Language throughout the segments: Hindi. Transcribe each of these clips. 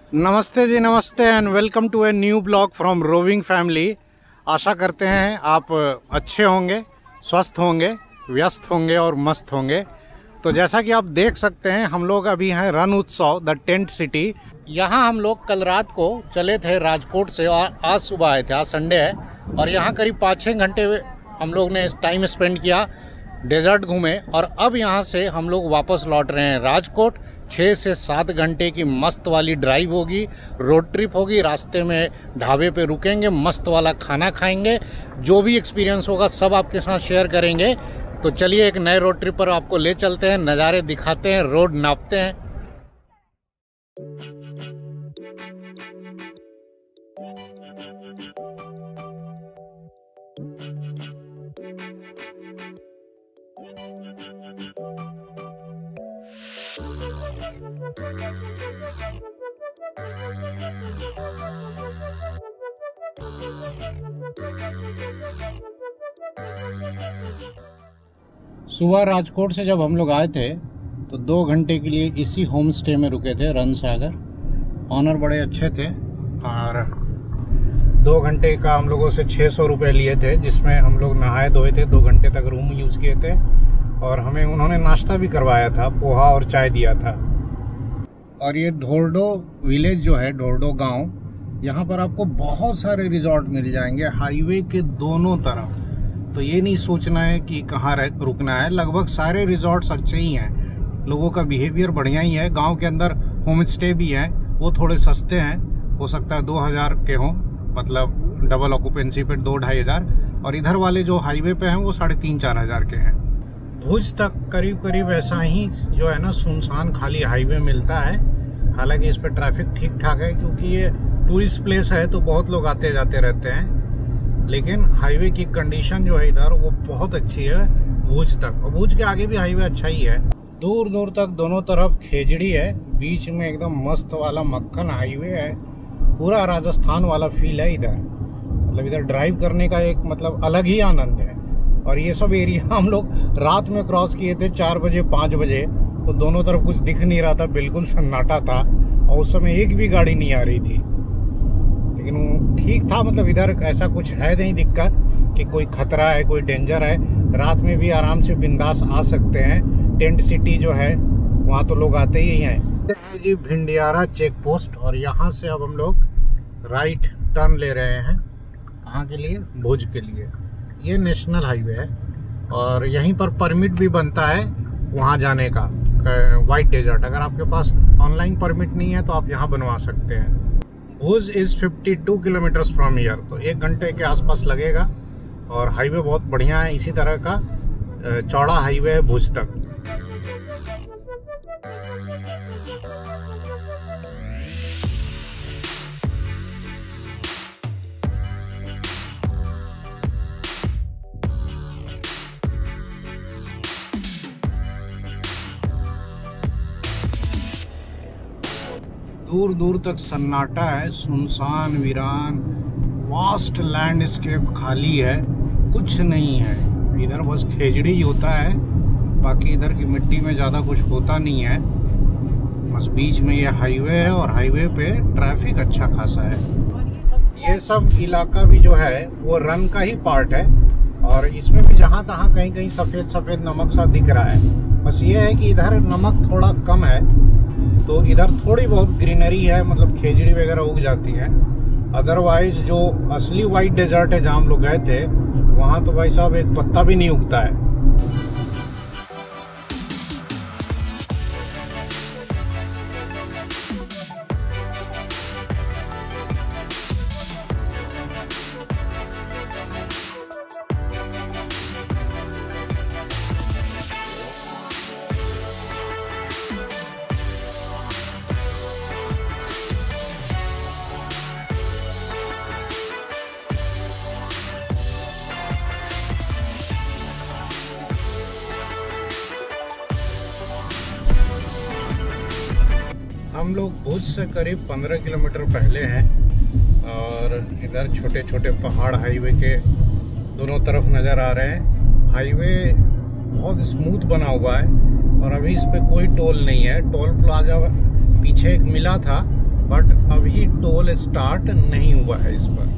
नमस्ते जी, नमस्ते and welcome to a new blog from roving family. आशा करते हैं आप अच्छे होंगे, स्वस्थ होंगे, व्यस्त होंगे और मस्त होंगे। तो जैसा कि आप देख सकते हैं, हम लोग अभी हैं रण उत्सव द टेंट सिटी। यहाँ हम लोग कल रात को चले थे राजकोट से और आज सुबह आए थे। आज संडे है और यहाँ करीब 5-6 घंटे हम लोग ने टाइम स्पेंड किया, डेजर्ट घूमे और अब यहाँ से हम लोग वापस लौट रहे हैं राजकोट। 6 से 7 घंटे की मस्त वाली ड्राइव होगी, रोड ट्रिप होगी। रास्ते में ढाबे पे रुकेंगे, मस्त वाला खाना खाएंगे। जो भी एक्सपीरियंस होगा सब आपके साथ शेयर करेंगे। तो चलिए एक नए रोड ट्रिप पर आपको ले चलते हैं, नज़ारे दिखाते हैं, रोड नापते हैं। सुबह राजकोट से जब हम लोग आए थे तो 2 घंटे के लिए इसी होम स्टे में रुके थे, रन सागर। ऑनर बड़े अच्छे थे और 2 घंटे का हम लोगों से 600 रुपये लिए थे, जिसमें हम लोग नहाए धोए थे, 2 घंटे तक रूम यूज़ किए थे और हमें उन्होंने नाश्ता भी करवाया था, पोहा और चाय दिया था। और ये ढोरडो विलेज जो है, ढोरडो गाँव, यहाँ पर आपको बहुत सारे रिजॉर्ट मिल जाएंगे हाईवे के दोनों तरफ। तो ये नहीं सोचना है कि कहाँ रुकना है, लगभग सारे रिजॉर्ट्स अच्छे ही हैं, लोगों का बिहेवियर बढ़िया ही है। गांव के अंदर होम स्टे भी हैं, वो थोड़े सस्ते हैं, हो सकता है 2000 के हों, मतलब डबल ऑक्यूपेंसी पे 2-2.5 हज़ार। और इधर वाले जो हाईवे पे हैं वो 3,500-4 हज़ार के हैं। भुज तक करीब करीब ऐसा ही जो है ना, सुनसान खाली हाईवे मिलता है। हालांकि इस पर ट्रैफिक ठीक ठाक है क्योंकि ये टूरिस्ट प्लेस है तो बहुत लोग आते जाते रहते हैं। लेकिन हाईवे की कंडीशन जो है इधर वो बहुत अच्छी है भुज तक, और भुज के आगे भी हाईवे अच्छा ही है। दूर दूर तक दोनों तरफ खेजड़ी है, बीच में एकदम मस्त वाला मक्खन हाईवे है। पूरा राजस्थान वाला फील है इधर, मतलब इधर ड्राइव करने का एक मतलब अलग ही आनंद है। और ये सब एरिया हम लोग रात में क्रॉस किए थे 4 बजे 5 बजे, तो दोनों तरफ कुछ दिख नहीं रहा था, बिल्कुल सन्नाटा था और उस समय एक भी गाड़ी नहीं आ रही थी। लेकिन वो ठीक था, मतलब इधर ऐसा कुछ है नहीं दिक्कत कि कोई खतरा है, कोई डेंजर है। रात में भी आराम से बिंदास आ सकते हैं। टेंट सिटी जो है वहाँ तो लोग आते ही हैं। जी भिंडियारा चेक पोस्ट, और यहाँ से अब हम लोग राइट टर्न ले रहे हैं। कहाँ के लिए? भुज के लिए। ये नेशनल हाईवे है और यहीं पर परमिट भी बनता है वहाँ जाने का, वाइट डेजर्ट। अगर आपके पास ऑनलाइन परमिट नहीं है तो आप यहाँ बनवा सकते हैं। भुज इज़ 52 किलोमीटर्स फ्रॉम हियर, तो 1 घंटे के आसपास लगेगा। और हाईवे बहुत बढ़िया है, इसी तरह का चौड़ा हाईवे है भुज तक। दूर दूर तक सन्नाटा है, सुनसान वीरान, वास्ट लैंडस्केप खाली है, कुछ नहीं है इधर। बस खेजड़ी ही होता है, बाकी इधर की मिट्टी में ज़्यादा कुछ होता नहीं है। बस बीच में ये हाईवे है और हाईवे पे ट्रैफिक अच्छा खासा है। ये सब इलाका भी जो है वो रन का ही पार्ट है और इसमें भी जहाँ तहाँ कहीं कहीं सफ़ेद सफ़ेद नमक सा दिख रहा है। बस ये है कि इधर नमक थोड़ा कम है, तो इधर थोड़ी बहुत ग्रीनरी है, मतलब खेजड़ी वगैरह उग जाती है। अदरवाइज जो असली वाइट डेजर्ट है जहाँ हम लोग गए थे, वहाँ तो भाई साहब एक पत्ता भी नहीं उगता है। हम लोग भुज से करीब 15 किलोमीटर पहले हैं और इधर छोटे छोटे पहाड़ हाईवे के दोनों तरफ नज़र आ रहे हैं। हाईवे बहुत स्मूथ बना हुआ है और अभी इस पे कोई टोल नहीं है। टोल प्लाजा पीछे एक मिला था, बट अभी टोल स्टार्ट नहीं हुआ है इस पर।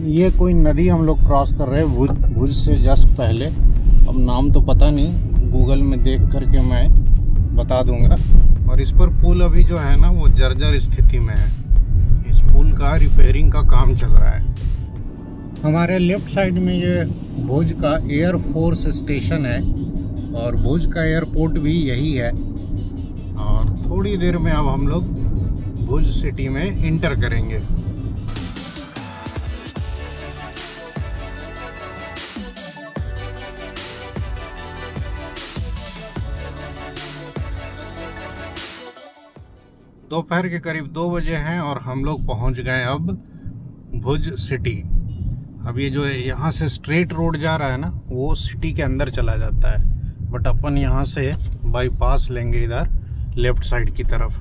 ये कोई नदी हम लोग क्रॉस कर रहे हैं भुज से जस्ट पहले। अब नाम तो पता नहीं, गूगल में देख करके मैं बता दूंगा। और इस पर पुल अभी जो है ना वो जर्जर स्थिति में है। इस पुल का रिपेयरिंग का काम चल रहा है। हमारे लेफ्ट साइड में ये भुज का एयर फोर्स स्टेशन है और भुज का एयरपोर्ट भी यही है। और थोड़ी देर में अब हम लोग भुज सिटी में इंटर करेंगे। दोपहर के करीब 2 बजे हैं और हम लोग पहुंच गए अब भुज सिटी। अब ये जो यहाँ से स्ट्रेट रोड जा रहा है ना वो सिटी के अंदर चला जाता है, बट अपन यहाँ से बाईपास लेंगे इधर लेफ्ट साइड की तरफ।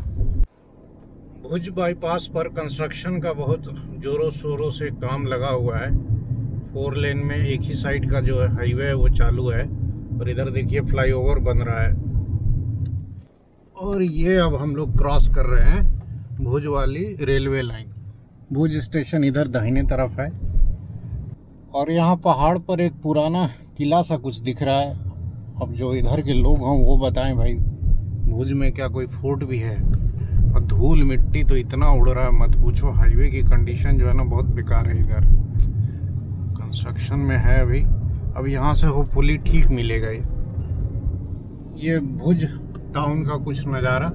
भुज बाईपास पर कंस्ट्रक्शन का बहुत जोरों शोरों से काम लगा हुआ है। 4 लेन में एक ही साइड का जो हाईवे है वो चालू है और इधर देखिए फ्लाईओवर बन रहा है। और ये अब हम लोग क्रॉस कर रहे हैं भुज वाली रेलवे लाइन। भुज स्टेशन इधर दाहिने तरफ है और यहाँ पहाड़ पर एक पुराना किला सा कुछ दिख रहा है। अब जो इधर के लोग हों वो बताएं भाई भुज में क्या कोई फोर्ट भी है। और धूल मिट्टी तो इतना उड़ रहा है मत पूछो। हाईवे की कंडीशन जो है ना बहुत बेकार है, इधर कंस्ट्रक्शन में है अभी। अब यहाँ से होपफुली ठीक मिलेगा। ये भुज टाउन का कुछ नज़ारा।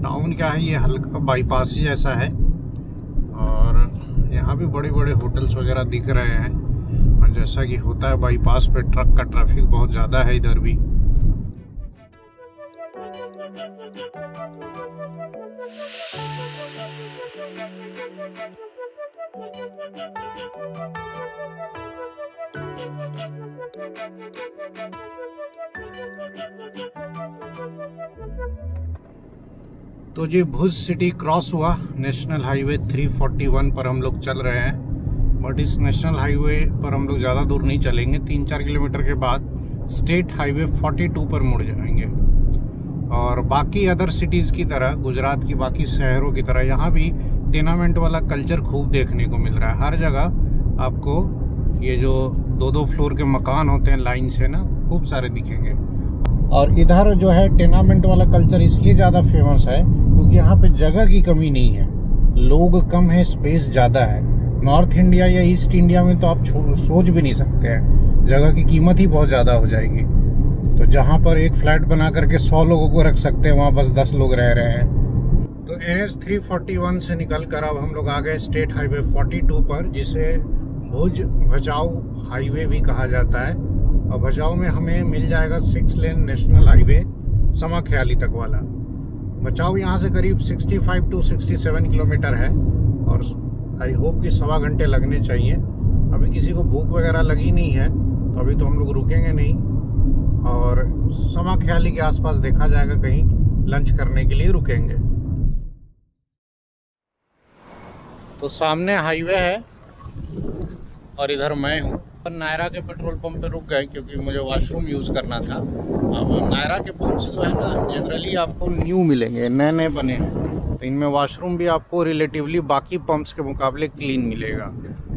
टाउन क्या है, ये हल्का बाईपास ही जैसा है और यहाँ भी बड़े बड़े होटल्स वगैरह दिख रहे हैं। और जैसा कि होता है बाईपास पे ट्रक का ट्रैफिक बहुत ज़्यादा है इधर भी। तो जी भुज सिटी क्रॉस हुआ। नेशनल हाईवे 341 पर हम लोग चल रहे हैं, बट इस नेशनल हाईवे पर हम लोग ज़्यादा दूर नहीं चलेंगे। 3-4 किलोमीटर के बाद स्टेट हाईवे 42 पर मुड़ जाएंगे। और बाकी अदर सिटीज़ की तरह, गुजरात की बाकी शहरों की तरह यहाँ भी टेनामेंट वाला कल्चर खूब देखने को मिल रहा है। हर जगह आपको ये जो 2-2 फ्लोर के मकान होते हैं लाइन से ना, खूब सारे दिखेंगे। और इधर जो है टेनामेंट वाला कल्चर इसलिए ज़्यादा फेमस है क्योंकि यहाँ पे जगह की कमी नहीं है, लोग कम है, स्पेस ज़्यादा है। नॉर्थ इंडिया या ईस्ट इंडिया में तो आप सोच भी नहीं सकते हैं, जगह की कीमत ही बहुत ज़्यादा हो जाएगी। तो जहाँ पर एक फ्लैट बना करके 100 लोगों को रख सकते हैं, वहाँ बस 10 लोग रह रहे हैं। तो NH 341 से निकल कर अब हम लोग आ गए स्टेट हाईवे 42 पर, जिसे भुज भचाऊ हाईवे भी कहा जाता है। और भचाऊ में हमें मिल जाएगा 6 लेन नेशनल हाईवे समाख्याली तक वाला। भचाऊ यहाँ से करीब 65 to 67 किलोमीटर है और आई होप कि 1.25 घंटे लगने चाहिए। अभी किसी को भूख वगैरह लगी नहीं है तो अभी तो हम लोग रुकेंगे नहीं और समाख्याली के आसपास देखा जाएगा, कहीं लंच करने के लिए रुकेंगे। तो सामने हाईवे है और इधर मैं हूँ। नायरा के पेट्रोल पंप पे रुक गए क्योंकि मुझे वॉशरूम यूज़ करना था। अब नायरा के पंप्स जो है ना जनरली आपको न्यू मिलेंगे, नए नए बने हैं, तो इनमें वॉशरूम भी आपको रिलेटिवली बाकी पंप्स के मुकाबले क्लीन मिलेगा।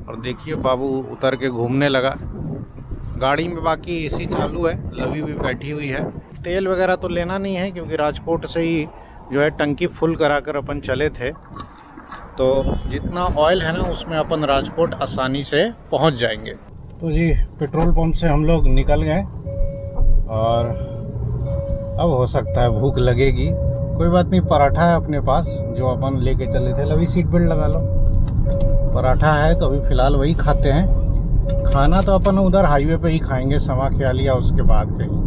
और देखिए बाबू उतर के घूमने लगा। गाड़ी में बाकी AC चालू है, लवी भी बैठी हुई है। तेल वगैरह तो लेना नहीं है क्योंकि राजकोट से ही जो है टंकी फुल करा कर अपन चले थे, तो जितना ऑयल है ना उसमें अपन राजकोट आसानी से पहुंच जाएंगे। तो जी पेट्रोल पंप से हम लोग निकल गए और अब हो सकता है भूख लगेगी। कोई बात नहीं, पराठा है अपने पास जो अपन लेके चले थे। लवी सीट बेल्ट लगा लो। पराठा है तो अभी फ़िलहाल वही खाते हैं। खाना तो अपन उधर हाईवे पे ही खाएंगे, समाख्याली या उसके बाद कहीं।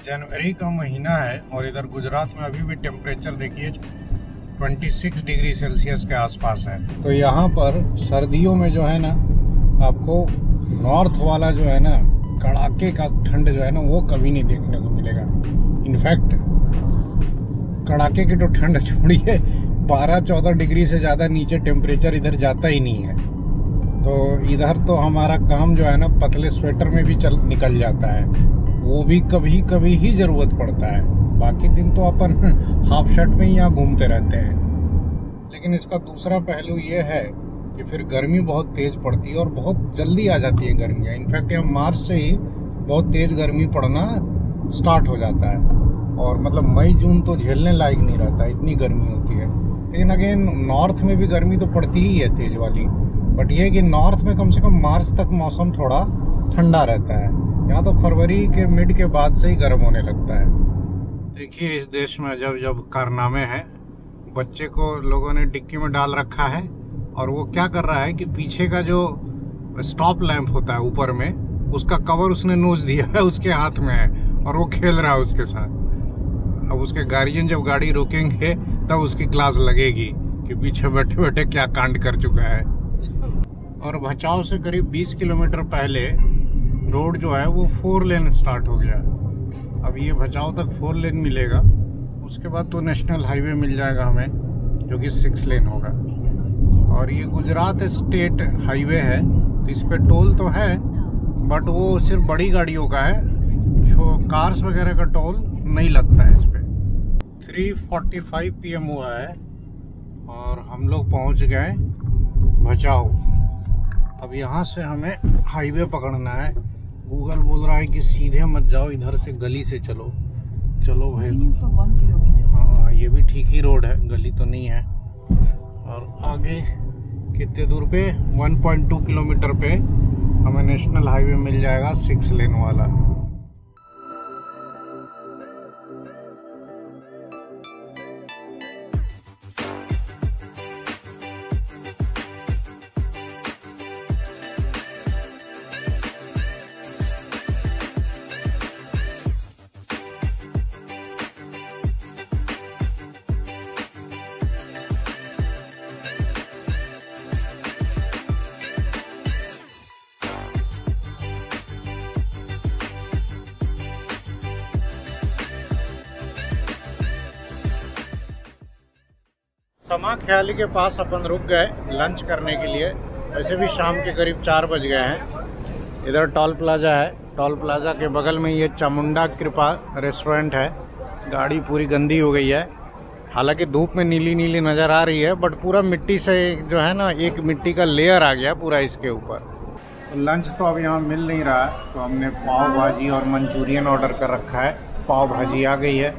जनवरी का महीना है और इधर गुजरात में अभी भी टेम्परेचर देखिए 26 डिग्री सेल्सियस के आसपास है। तो यहाँ पर सर्दियों में जो है ना आपको नॉर्थ वाला जो है ना कड़ाके का ठंड जो है ना वो कभी नहीं देखने को मिलेगा। इनफैक्ट कड़ाके की तो ठंड छोड़िए 12-14 डिग्री से ज़्यादा नीचे टेम्परेचर इधर जाता ही नहीं है। तो इधर तो हमारा काम जो है ना पतले स्वेटर में भी निकल जाता है, वो भी कभी कभी ही ज़रूरत पड़ता है। बाकी दिन तो अपन हाफ शर्ट में ही यहाँ घूमते रहते हैं। लेकिन इसका दूसरा पहलू ये है कि फिर गर्मी बहुत तेज़ पड़ती है और बहुत जल्दी आ जाती है गर्मियाँ। इनफैक्ट यहाँ मार्च से ही बहुत तेज़ गर्मी पड़ना स्टार्ट हो जाता है और मतलब मई जून तो झेलने लायक नहीं रहता, इतनी गर्मी होती है। लेकिन अगेन नॉर्थ में भी गर्मी तो पड़ती ही है तेज़ वाली, बट ये कि नॉर्थ में कम से कम मार्च तक मौसम थोड़ा ठंडा रहता है। यहाँ तो फरवरी के मिड के बाद से ही गर्म होने लगता है। देखिए इस देश में जब जब कारनामे हैं, बच्चे को लोगों ने डिक्की में डाल रखा है और वो क्या कर रहा है कि पीछे का जो स्टॉप लैंप होता है ऊपर में, उसका कवर उसने नोच दिया है, उसके हाथ में है और वो खेल रहा है उसके साथ। अब उसके गार्जियन जब गाड़ी रोकेंगे तब उसकी क्लास लगेगी कि पीछे बैठे बैठे क्या कांड कर चुका है। और भचाऊ से करीब 20 किलोमीटर पहले रोड जो है वो 4 लेन स्टार्ट हो गया। अब ये भचाऊ तक 4 लेन मिलेगा, उसके बाद तो नेशनल हाईवे मिल जाएगा हमें जो कि 6 लेन होगा। और ये गुजरात स्टेट हाईवे है तो इस पे टोल तो है, बट वो सिर्फ बड़ी गाड़ियों का है, कार्स वगैरह का टोल नहीं लगता है इस पे। 3:45 PM हुआ है और हम लोग पहुंच गए भचाऊ। अब यहाँ से हमें हाईवे पकड़ना है। गूगल बोल रहा है कि सीधे मत जाओ, इधर से गली से चलो। चलो भाई, हाँ ये भी ठीक ही रोड है, गली तो नहीं है। और आगे कितने दूर पे 1.2 किलोमीटर पे हमें नेशनल हाईवे मिल जाएगा 6 लेन वाला। समाख्याली के पास अपन रुक गए लंच करने के लिए। वैसे भी शाम के करीब 4 बज गए हैं। इधर टोल प्लाजा है, टोल प्लाजा के बगल में ये चामुंडा कृपा रेस्टोरेंट है। गाड़ी पूरी गंदी हो गई है, हालांकि धूप में नीली नीली नज़र आ रही है, बट पूरा मिट्टी से जो है ना एक मिट्टी का लेयर आ गया पूरा इसके ऊपर। तो लंच तो अब यहाँ मिल नहीं रहा है, तो हमने पाव भाजी और मंचूरियन ऑर्डर कर रखा है। पाव भाजी आ गई है।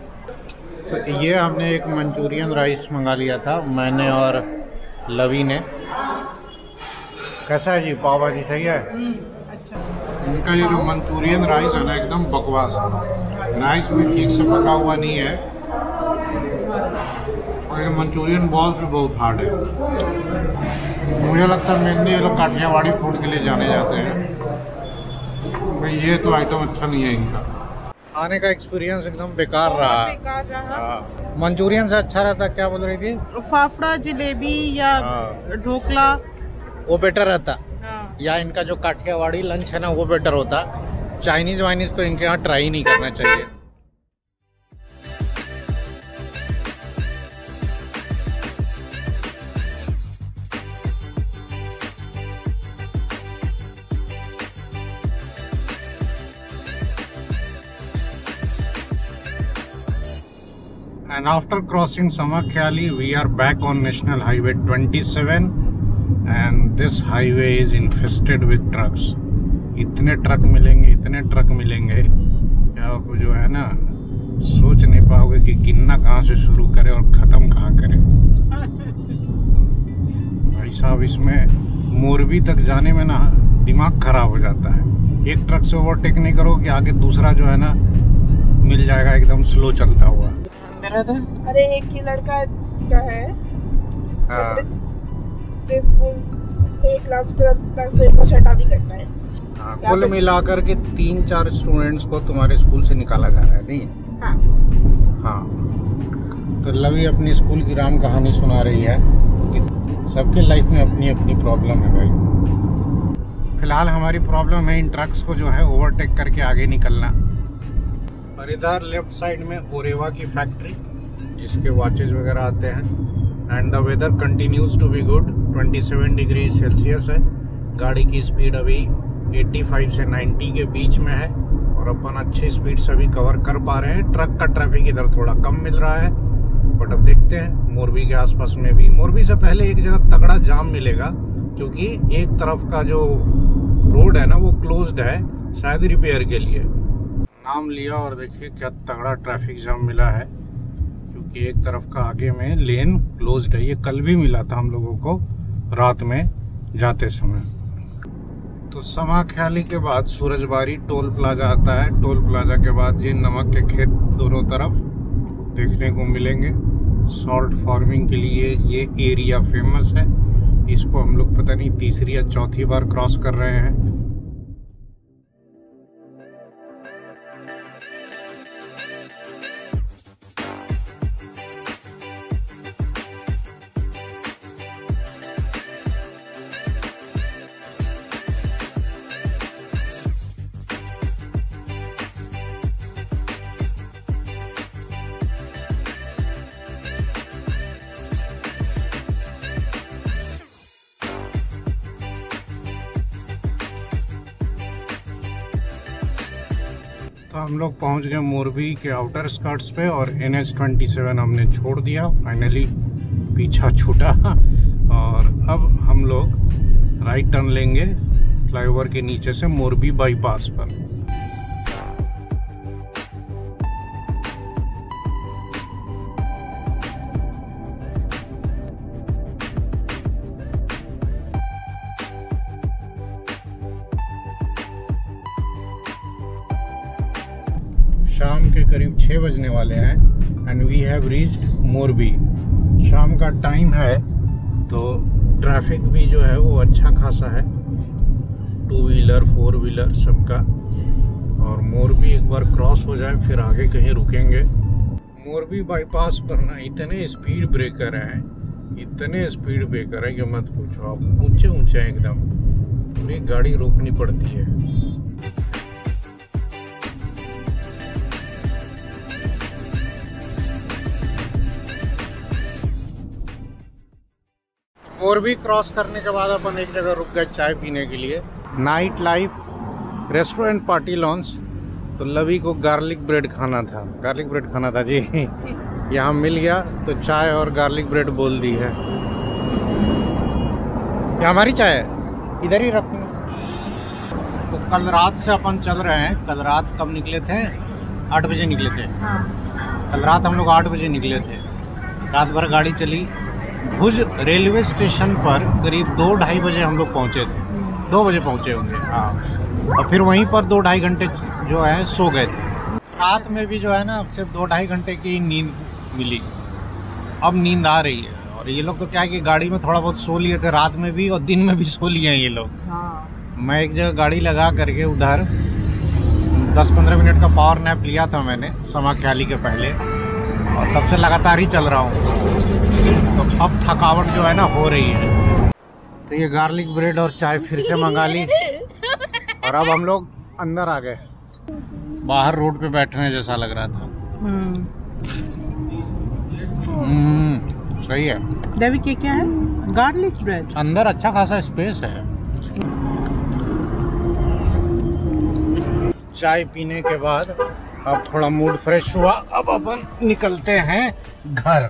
तो ये हमने एक मंचूरियन राइस मंगा लिया था, मैंने और लवी ने। कैसा है जी पाव भाजी, सही है? अच्छा। इनका ये जो मंचूरियन राइस है ना एकदम बकवास है, राइस भी ठीक से पका हुआ नहीं है और ये मंचूरियन बॉल्स भी बहुत हार्ड है। मुझे लगता है मेनली ये लोग काठियावाड़ी फूड के लिए जाने जाते हैं भाई। ये तो आइटम अच्छा नहीं है इनका। खाने का एक्सपीरियंस एकदम बेकार रहा। मंचूरियन से अच्छा रहता, क्या बोल रही थी? फाफड़ा, जलेबी या ढोकला वो बेटर रहता। हाँ। या इनका जो काठियावाड़ी लंच है ना वो बेटर होता। चाइनीज वाइनीज तो इनके यहाँ ट्राई नहीं करना चाहिए। And after crossing Samakhyali, we are back on National Highway 27 and this highway is infested with trucks. इतने ट्रक मिलेंगे कि आप जो है ना सोच नहीं पाओगे कि गिनना कहाँ से शुरू करें और ख़त्म कहाँ करें। भाई साहब, इसमें मोरबी तक जाने में ना दिमाग खराब हो जाता है। एक ट्रक से ओवरटेक नहीं करो कि आगे दूसरा जो है ना मिल जाएगा एकदम स्लो चलता हुआ। अरे एक ही लड़का क्या है एक क्लास का शटादी करता है। हाँ, कुल मिलाकर के 3-4 स्टूडेंट्स को तुम्हारे स्कूल से निकाला जा रहा है, नहीं? हाँ। हाँ, तो लवी अपनी स्कूल की राम कहानी सुना रही है कि सबके लाइफ में अपनी अपनी प्रॉब्लम है भाई। फिलहाल हमारी प्रॉब्लम है इन ट्रक्स को जो है ओवरटेक करके आगे निकलना। और इधर लेफ्ट साइड में ओरेवा की फैक्ट्री, इसके वॉचेस वगैरह आते हैं। And the weather continues to be good. 27 degree Celsius है। गाड़ी की स्पीड अभी 85 से 90 के बीच में है और अपन अच्छी स्पीड से अभी कवर कर पा रहे हैं। ट्रक का ट्रैफिक इधर थोड़ा कम मिल रहा है, बट अब देखते हैं मोरबी के आसपास में भी। मोरबी से पहले एक जगह तगड़ा जाम मिलेगा, क्योंकि एक तरफ का जो रोड है ना वो क्लोज्ड है, शायद रिपेयर के लिए। नाम लिया और देखिए क्या तगड़ा ट्रैफिक जाम मिला है, क्योंकि एक तरफ का आगे में लेन क्लोज्ड है। ये कल भी मिला था हम लोगों को रात में जाते समय। तो समाख्याली के बाद सूरजबारी टोल प्लाजा आता है। टोल प्लाजा के बाद ये नमक के खेत दोनों तरफ देखने को मिलेंगे। सॉल्ट फार्मिंग के लिए ये एरिया फेमस है। इसको हम लोग पता नहीं तीसरी या चौथी बार क्रॉस कर रहे हैं। तो हम लोग पहुंच गए मोरबी के आउटर स्कर्ट्स पे और NH27 हमने छोड़ दिया। फाइनली पीछा छूटा और अब हम लोग राइट टर्न लेंगे फ्लाईओवर के नीचे से मोरबी बाईपास पर। शाम के करीब 6 बजने वाले हैं and we have reached Morbi. शाम का टाइम है तो ट्रैफिक भी जो है वो अच्छा खासा है, 2 व्हीलर 4 व्हीलर सबका। और मोरबी एक बार क्रॉस हो जाए फिर आगे कहीं रुकेंगे। मोरबी बाईपास पर ना इतने स्पीड ब्रेकर हैं, इतने स्पीड ब्रेकर है कि मत पूछो आप। ऊंचे ऊंचे एकदम, पूरी गाड़ी रोकनी पड़ती है। मोरबी क्रॉस करने के बाद अपन एक जगह रुक गए चाय पीने के लिए। Night life restaurant party launch. तो लवी को गार्लिक ब्रेड खाना था, गार्लिक ब्रेड खाना था जी। यहाँ मिल गया तो चाय और गार्लिक ब्रेड बोल दी है। ये हमारी चाय है, इधर ही रखूँ। तो कल रात से अपन चल रहे हैं। कल रात कब निकले थे? 8 बजे निकले थे। कल रात हम लोग 8 बजे निकले थे। रात भर गाड़ी चली। भुज रेलवे स्टेशन पर करीब 2-2.5 बजे हम लोग पहुँचे थे। 2 बजे पहुँचे होंगे, हाँ। और फिर वहीं पर 2-2.5 घंटे जो है सो गए थे। रात में भी जो है ना सिर्फ 2-2.5 घंटे की नींद मिली। अब नींद आ रही है। और ये लोग तो क्या है कि गाड़ी में थोड़ा बहुत सो लिए थे, रात में भी और दिन में भी सो लिए हैं ये लोग। मैं एक जगह गाड़ी लगा करके उधर 10-15 मिनट का पावर नैप लिया था मैंने समाख्याली के पहले, और तब से लगातार ही चल रहा हूँ। तो अब थकावट जो है ना हो रही है। तो ये गार्लिक ब्रेड और चाय फिर से मंगा ली और अब हम लोग अंदर आ गए। बाहर रोड पे बैठने जैसा लग रहा था। सही है। देवी के क्या है? Garlic bread. अंदर अच्छा खासा स्पेस है। चाय पीने के बाद अब थोड़ा मूड फ्रेश हुआ। अब अपन निकलते हैं घर।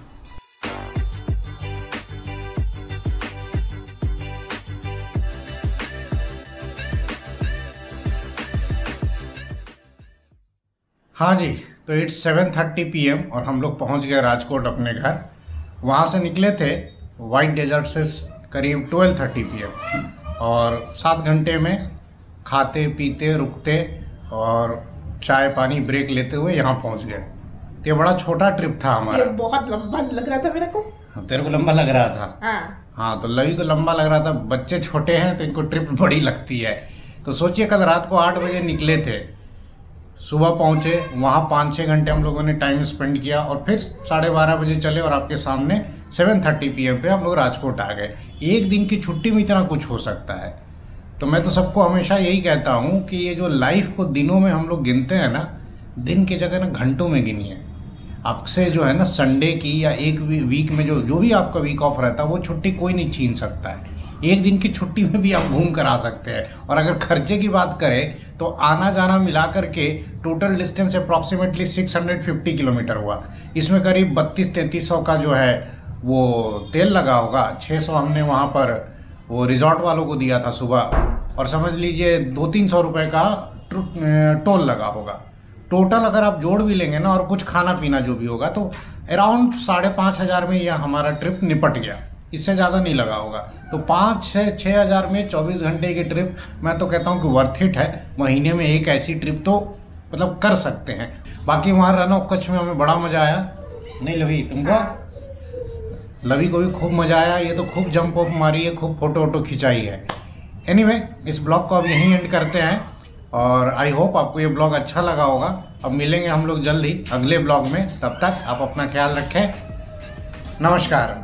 हाँ जी, तो इट्स 7:30 PM और हम लोग पहुंच गए राजकोट अपने घर। वहाँ से निकले थे वाइट डेजर्ट से करीब 12:30 PM और 7 घंटे में खाते पीते रुकते और चाय पानी ब्रेक लेते हुए यहाँ पहुँच गए। तो ये बड़ा छोटा ट्रिप था हमारा। ये बहुत लंबा लग रहा था मेरे को। तेरे को लंबा लग रहा था? हाँ। हाँ, तो लवी को लंबा लग रहा था। बच्चे छोटे हैं तो इनको ट्रिप बड़ी लगती है। तो सोचिए कल रात को 8 बजे निकले थे, सुबह पहुंचे, वहां 5-6 घंटे हम लोगों ने टाइम स्पेंड किया और फिर 12:30 बजे चले और आपके सामने 7:30 PM पे हम लोग राजकोट आ गए। एक दिन की छुट्टी में इतना कुछ हो सकता है। तो मैं तो सबको हमेशा यही कहता हूं कि ये जो लाइफ को दिनों में हम लोग गिनते हैं ना, दिन की जगह ना घंटों में गिनिए। आपसे जो है ना संडे की या एक वीक में जो भी आपका वीक ऑफ रहता है वो छुट्टी कोई नहीं छीन सकता है। एक दिन की छुट्टी में भी आप घूम कर आ सकते हैं। और अगर खर्चे की बात करें तो आना जाना मिला करके टोटल डिस्टेंस अप्रॉक्सीमेटली 650 किलोमीटर हुआ। इसमें करीब 3200-3300 का जो है वो तेल लगा होगा। 600 हमने वहां पर वो रिजॉर्ट वालों को दिया था सुबह, और समझ लीजिए 200-300 रुपए का टोल लगा होगा। टोटल अगर आप जोड़ भी लेंगे ना और कुछ खाना पीना जो भी होगा तो अराउंड 5,500 में यह हमारा ट्रिप निपट गया। इससे ज़्यादा नहीं लगा होगा। तो 5 से 6 हज़ार में 24 घंटे की ट्रिप मैं तो कहता हूँ कि वर्थ इट है। महीने में एक ऐसी ट्रिप तो मतलब कर सकते हैं। बाकी वहाँ रन ऑफ कच्छ में हमें बड़ा मजा आया। नहीं लवी, तुमको? लवी को भी खूब मजा आया। ये तो खूब जंप ऑफ मारी है, खूब फोटो वोटो खिंचाई है। एनीवे, इस ब्लॉग को अब यहीं एंड करते हैं और आई होप आपको ये ब्लॉग अच्छा लगा होगा। अब मिलेंगे हम लोग जल्द ही अगले ब्लॉग में। तब तक आप अपना ख्याल रखें। नमस्कार।